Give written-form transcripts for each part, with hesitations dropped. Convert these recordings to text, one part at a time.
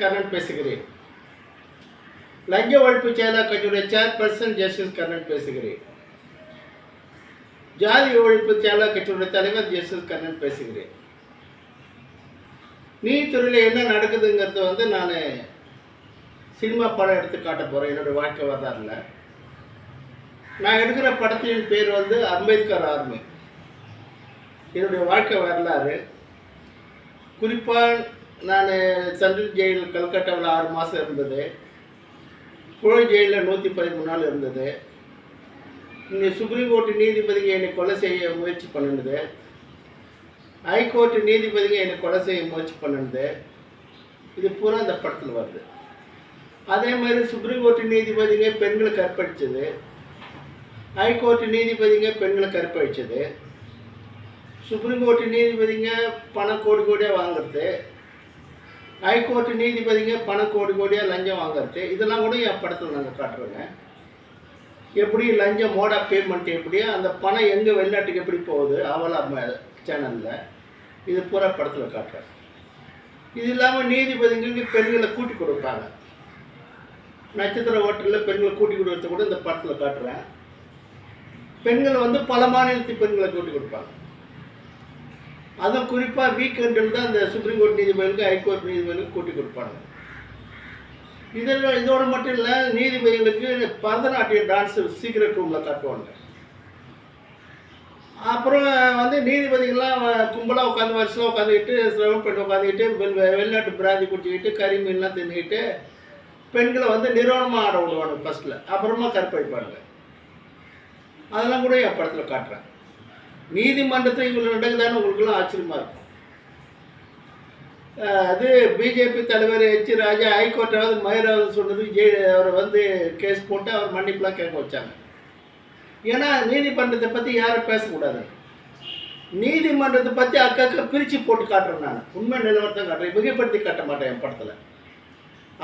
கர்ணன் பேசுகிறேன். லஞ்ச ஒழிப்பு செயலர் கட்சியுடைய சேர்பர்சன் ஜஸ்டிஸ் கர்ணன் பேசுகிறேன். ஜாதி ஒழிப்பு செயலர் கட்சியுடைய தலைவர் ஜஸ்டிஸ் கர்ணன் பேசுகிறேன். நீதித்துறையில் என்ன நடக்குதுங்கிறது நான் சினிமா படம் எடுத்து காட்ட போகிறேன். என்னுடைய வாழ்க்கை வரலாறுல நான் எடுக்கிற படத்தின் பேர் அம்பேத்கர் ஆர்மி. என்னுடைய வாழ்க்கை வரலாறு. குறிப்பாக நான் சென்ட்ரல் ஜெயில் கல்கட்டாவில் 6 மாதம் இருந்தது. புழை ஜெயிலில் 113 நாள் இருந்தது. இங்கே சுப்ரீம் கோர்ட்டு நீதிபதிங்க என்னை கொலை செய்ய முயற்சி பண்ணினது. ஹைகோர்ட்டு நீதிபதிங்க என்னை கொலை செய்ய முயற்சி பண்ணினது. இது பூரா இந்த படத்தில் வருது. அதே மாதிரி சுப்ரீம் கோர்ட்டு நீதிபதிங்க பெண்களை கற்பழிச்சது. ஹைகோர்ட்டு நீதிபதிங்க பெண்களை கற்பழிச்சது. சுப்ரீம் கோர்ட்டு நீதிபதிங்க பணம் கோடி கோடியாக வாங்குறது. ஹைகோர்ட்டு நீதிபதிங்க பணம் கோடி கோடியாக லஞ்சம் வாங்குறது. இதெல்லாம் கூட என் படத்தில் நாங்கள் காட்டுறோங்க. எப்படி லஞ்சம் மோட் ஆஃப் பேமெண்ட், எப்படியோ அந்த பணம் எங்கே வெளிநாட்டுக்கு எப்படி போகுது அவளா சேனலில் இது பூரா படத்தில் காட்டுறேன். இது இல்லாமல் நீதிபதிங்களுக்கு பெண்களை கூட்டி கொடுப்பாங்க. நட்சத்திர ஹோட்டலில் பெண்களை கூட்டி கொடுக்கறது கூட இந்த படத்தில் காட்டுறேன். பெண்கள் பல மாநிலத்து பெண்களை கூட்டி கொடுப்பாங்க. அதுவும் குறிப்பாக வீக்கெண்டில் தான் இந்த சுப்ரீம் கோர்ட் நீதிபதிகளுக்கு ஹைகோர்ட் நீதிபதிகளுக்கு கூட்டி கொடுப்பாங்க. இதோட மட்டும் இல்லை, நீதிபதிகளுக்கு பரதநாட்டியம் டான்ஸு சீக்ரெட் ரூமில் காட்டுவாங்க. அப்புறம் நீதிபதிகள்லாம் கும்பலாக உட்காந்து வருஷம் உட்காந்துக்கிட்டு சிரமம் பண்ணி உட்காந்துக்கிட்டு வெளிநாட்டு பிராந்தி குடிச்சிக்கிட்டு கறி மீன்லாம் தின்னுக்கிட்டு பெண்களை நிறுவனமாக ஆட விடுவாங்க ஃபஸ்ட்டில். அப்புறமா கற்பழிப்பாங்க. அதெல்லாம் கூட என் படத்தில் காட்டுறேன். நீதிமன்றத்தில் இவங்க நடக்குதான்னு உங்களுக்குலாம் ஆச்சரியமாக இருக்கும். அது பிஜேபி தலைவர் எச் ராஜா ஹைகோர்ட்டாவது மயிராவது சொன்னது அவரை கேஸ் போட்டு அவர் மன்னிப்புலாம் கேட்க வச்சாங்க. ஏன்னா நீதிமன்றத்தை பற்றி யாரும் பேசக்கூடாது. நீதிமன்றத்தை பற்றி அக்கா பிரித்து போட்டு காட்டுறேன். நான் உண்மை நிலவரத்தை காட்டுறேன், மிகப்படுத்தி காட்ட மாட்டேன் என் படத்தில்.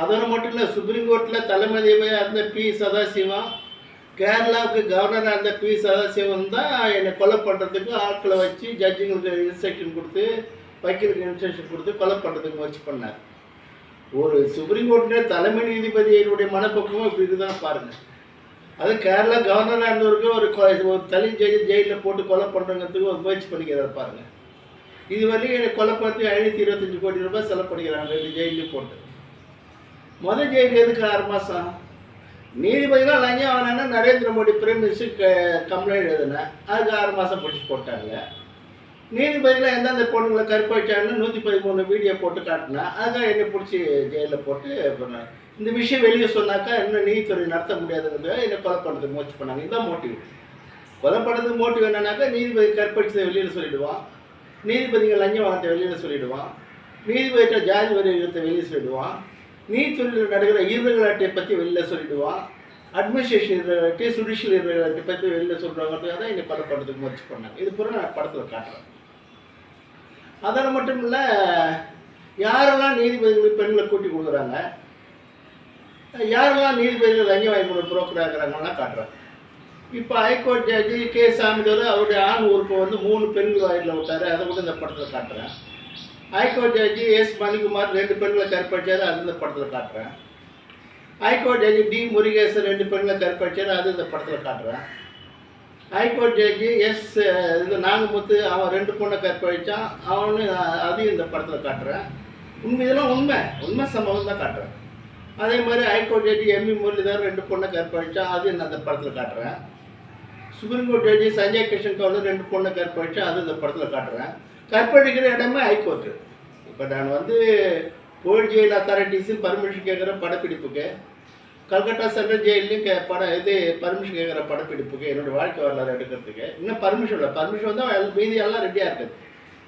அதோட மட்டும் இல்லை, சுப்ரீம் கோர்ட்டில் தலைமை நீதிபதியாக இருந்த பி சதாசிவம், கேரளாவுக்கு கவர்னராக இருந்த பி சதாசிவம் தான் என்னை கொலை பண்ணுறதுக்கு ஆட்களை வச்சு ஜட்ஜுங்களுக்கு இன்ஸ்ட்ரக்ஷன் கொடுத்து வக்கீலுக்கு இன்ஸ்ட்ரக்ஷன் கொடுத்து கொலை பண்ணுறதுக்கு முயற்சி பண்ணார். ஒரு சுப்ரீம் கோர்ட்டில் தலைமை நீதிபதியினுடைய மனப்பக்குவம் இப்படி இருக்குதான் பாருங்கள். அது கேரளா கவர்னராக இருந்தவருக்கு ஒரு தனி ஜெயிலில் போட்டு கொலை பண்ணுறங்கிறதுக்கு ஒரு முயற்சி பண்ணிக்கிறார் பாருங்கள். இதுவரையும் என்னை கொலை பண்ணி 525 கோடி ரூபாய் செலவு பண்ணிக்கிறாங்க 2 ஜெயிலையும் போட்டு. முதல் ஜெயில் எதுக்கு 6 மாதம்? நீதிபதிலாம் லஞ்சம் வாங்கினா நரேந்திர மோடி பிரைம் மினிஸ்டருக்கு கம்ப்ளைண்ட் எழுதுனேன், அதுக்கு 6 மாதம் பிடிச்சி போட்டாங்க. நீதிபதிலாம் எந்தெந்த பொண்ணுங்களை கற்பழிச்சாங்கன்னு 113 வீடியோ போட்டு காட்டினா அதுதான் என்னை பிடிச்சி ஜெயிலில் போட்டு பண்ணாங்க. இந்த விஷயம் வெளியே சொன்னாக்கா இன்னும் நீதித்துறை நடத்த முடியாதுங்கிறத என்னை கொலை பண்ணுறதுக்கு முயற்சி பண்ணாங்க. இதுதான் மோட்டிவ். கொலை பண்ணுறதுக்கு மோட்டிவ் என்னன்னாக்கா நீதிபதி கற்பழிச்சதை வெளியில் சொல்லிவிடுவான், நீதிபதிகள் லஞ்சம் வாங்கத்தை வெளியில் சொல்லிவிடுவான், நீதிபதிகிட்ட ஜாதி வரி விகிதத்தை வெளியே சொல்லிவிடுவான், நீதித்துறையில் நடக்கிற ஈர்வர்களாட்டை பற்றி வெளியில் சொல்லிவிடுவான், அட்மினிஸ்ட்ரேஷன் ஈர்வர்களாட்டி ஜுடிஷியல் ஈர்வர்களாட்டை பற்றி வெளியில் சொல்கிறவங்க தான் என்னை கொலை பண்ணுறதுக்கு முயற்சி பண்ணாங்க. இது பூரா நான் படத்தில் காட்டுறேன். அதோட மட்டும் இல்லை, யாரெல்லாம் நீதிபதிகளுக்கு பெண்களை கூட்டி கொடுக்குறாங்க, யாரெல்லாம் நீதிபதிகள் லஞ்சம் வாங்கி கொண்டு புரோக்கராகிறாங்கலாம் காட்டுறாங்க. இப்போ ஹைகோர்ட் ஜட்ஜி கே சாமிதேவர் அவருடைய ஆண் உறுப்பை 3 பெண்கள் வாயிலில் விட்டார். அதை கூட இந்த படத்தில் காட்டுறேன். ஹைகோர்ட் ஜட்ஜி எஸ் மணிக்குமார் 2 பெண்களை கற்பழிச்சார், அது இந்த படத்தில் காட்டுறேன். ஹைகோர்ட் ஜட்ஜி டி முருகேசன் 2 பெண்களை கற்பழிச்சார், அது இந்த படத்தில் காட்டுறேன். ஹைகோர்ட் ஜட்ஜி எஸ் நாகமுத்து அவன் 2 பொண்ணை கற்பழித்தான், அதையும் இந்த படத்தில் காட்டுறேன். இதெல்லாம் உண்மை சம்பவம் தான் காட்டுறேன். அதே மாதிரி ஹைகோர்ட் ஜட்ஜி எம்இ முரளிதர் 2 பொண்ணை கற்பழித்தான், அது நான் அந்த படத்தில் காட்டுறேன். Supreme court judge Sanjay Kishan Kaul 2 பொண்ணை கற்பழித்தான், அது இந்த படத்தில் காட்டுறேன். கற்பழிக்கிற இடமே ஹைகோர்ட்டு. இப்போ நான் புழை ஜெயில் அத்தாரிட்டிஸு பர்மிஷன் கேட்குற படப்பிடிப்புக்கு, கல்கட்டா சென்ட்ரல் ஜெயிலையும் பர்மிஷன் கேட்குற படப்பிடிப்புக்கு, என்னோடய வாழ்க்கை வரலாறு எடுக்கிறதுக்கு இன்னும் பர்மிஷன் இல்லை. பர்மிஷன் மீதியெல்லாம் ரெடியாக இருக்குது.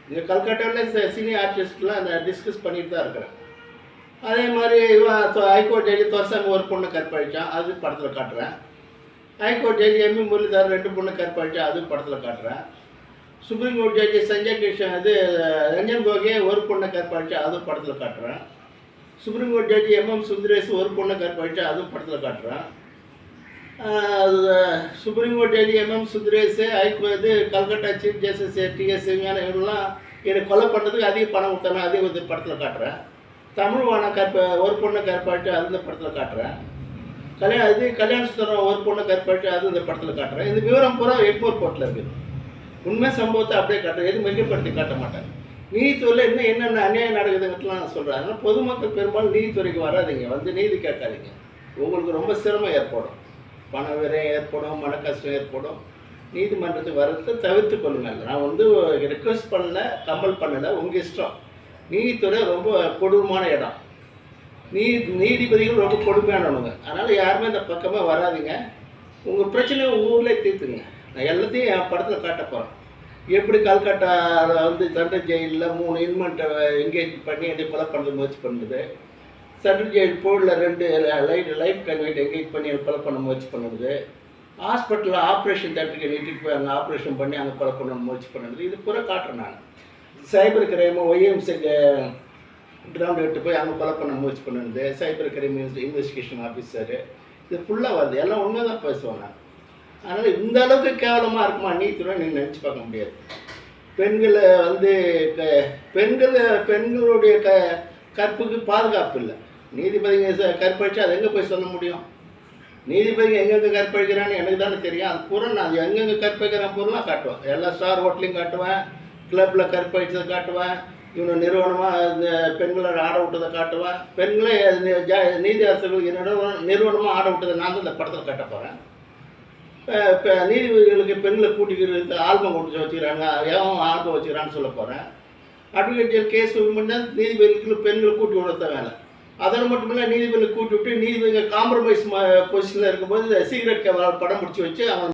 இங்கே கல்கட்டாவில் சீனியர் ஆர்டிஸ்ட்லாம் டிஸ்கஸ் பண்ணிட்டு தான் இருக்கிறேன். அதே மாதிரி ஹைகோர்ட் ஜட்ஜி துரசாமி 1 பொண்ணை கற்பழித்தான், அது படத்தில் காட்டுறேன். ஹைகோர்ட் ஜட்ஜி எம்இ முரளிதர் 2 பொண்ணை கற்பழித்தான், அது படத்தில் காட்டுறேன். Supreme court judge Sanjay Kishan Ranjan Gogoi 1 பொண்ணை கற்பழித்தான், அதுவும் படத்தில் காட்டுறேன். Supreme court judge MM Sundaresh 1 பொண்ணை கற்பழித்தான், அதுவும் படத்தில் காட்டுறேன். Supreme court judge MM Sundaresh Calcutta chief justice DS இவங்கெல்லாம் என்னை கொலை பண்ணுறதுக்கு அதிக பணம் கொடுத்தாங்க, அதே படத்தில் காட்டுறேன். தமிழ் வான ஒரு பொண்ணை கற்பாட்டு அது இந்த படத்தில் காட்டுறேன். கல்யாண சுந்தரம் ஒரு பொண்ணை கற்பாட்டு அது இந்த படத்தில் காட்டுறேன். இந்த விவரம் பூரா எக்மோர் கோர்ட்டில் இருக்குது. உண்மை சம்பவத்தை அப்படியே காட்டுறேன், எதுவும் மிகப்படுத்தி காட்ட மாட்டேன். நீதித்துறையில் இன்னும் என்னென்ன அநியாயம் நடக்குதுங்கிறதுலாம் நான் சொல்கிறேன். அதனால் பொதுமக்கள் பெரும்பாலும் நீதித்துறைக்கு வராதிங்க, வந்து நீதி கேட்காதீங்க. உங்களுக்கு ரொம்ப சிரமம் ஏற்படும், பண விரயம் ஏற்படும், மன கஷ்டம் ஏற்படும். நீதிமன்றத்துக்கு வர்றதை தவிர்த்து கொள்ளுங்கள். நான் வந்து ரெக்வஸ்ட் பண்ணல, கம்பல் பண்ணலை, உங்கள் இஷ்டம். நீதித்துறை ரொம்ப கொடூரமான இடம். நீதிபதிகள் ரொம்ப கொடுமையானவங்க. அதனால் யாருமே இந்த பக்கமாக வராதிங்க. உங்கள் பிரச்சனையை உங்கள் ஊர்லேயே தீர்த்துங்க. நான் எல்லாத்தையும் என் படத்தில் காட்ட போகிறேன். எப்படி கல்கட்டாவில் வந்து சென்ட்ரல் ஜெயிலில் 3 இன்மெண்ட்டை என்கேஜ் பண்ணி என்னை கொலை பண்ணுறது முயற்சி பண்ணுது. சென்ட்ரல் ஜெயில் போர்டில் 2 லைஃப் கன்வெர்ட் என்கேஜ் பண்ணி கொலை பண்ண முயற்சி பண்ணுது. ஹாஸ்பிட்டலில் ஆப்ரேஷன் தேட்டருக்கு நீட்டிட்டு போய் அங்கே ஆப்ரேஷன் பண்ணி அங்கே கொலை பண்ண முயற்சி பண்ணுது. இது பூரா காட்டுறேன் நான். சைபர் கிரைம் ஒய்எம்சிக்கு கிரவுண்ட் எடுத்து போய் அங்கே கொலை பண்ண முயற்சி பண்ணுது. Cyber crime investigation officer. இது ஃபுல்லாக வருது, எல்லாம் உண்மை தான் பேசுவேன் நான். அதனால் இந்த அளவுக்கு கேவலமாக இருக்குமா நீதித்துறை நீங்கள் நினச்சி பார்க்க முடியாது. பெண்களை வந்து பெண்களுடைய கற்புக்கு பாதுகாப்பு இல்லை. நீதிபதிங்க கற்பழிச்சு அது எங்கே போய் சொல்ல முடியும்? நீதிபதிங்க எங்கெங்கே கற்பழிக்கிறான்னு எனக்கு தானே தெரியும். அது பூரா நான் எங்கெங்கே கற்பழிக்கிறேன் பூரா காட்டுவேன். எல்லா ஸ்டார் ஹோட்டலையும் காட்டுவேன், கிளப்பில் கற்பழிச்சதை காட்டுவேன், இவனை நிறுவனமாக இந்த பெண்களை ஆட விட்டதை காட்டுவேன். பெண்களே நீதி அரசர்கள் நிறுவனமாக ஆட விட்டதை நான் தான் இந்த படத்தில் காட்ட போகிறேன். இப்போ நீதிபதிகளுக்கு பெண்களை கூட்டிக்கிறது ஆல்பம் கொடுத்து வச்சுக்கிறாங்க, எவன் ஆல்பம் வச்சுக்கிறான்னு சொல்ல போகிறேன். அட்வொகேட் கேஸ் பண்ணால் நீதிபதிகளுக்கு பெண்களை கூட்டி விடுறத வேலை. அதோடு மட்டும் இல்லை, நீதிபதிகளை கூட்டி விட்டு நீதிபதிகள் காம்ப்ரமைஸ் பொசிஷனில் இருக்கும்போது சீக்ரெட் படம் முடிச்சு வச்சு அவன்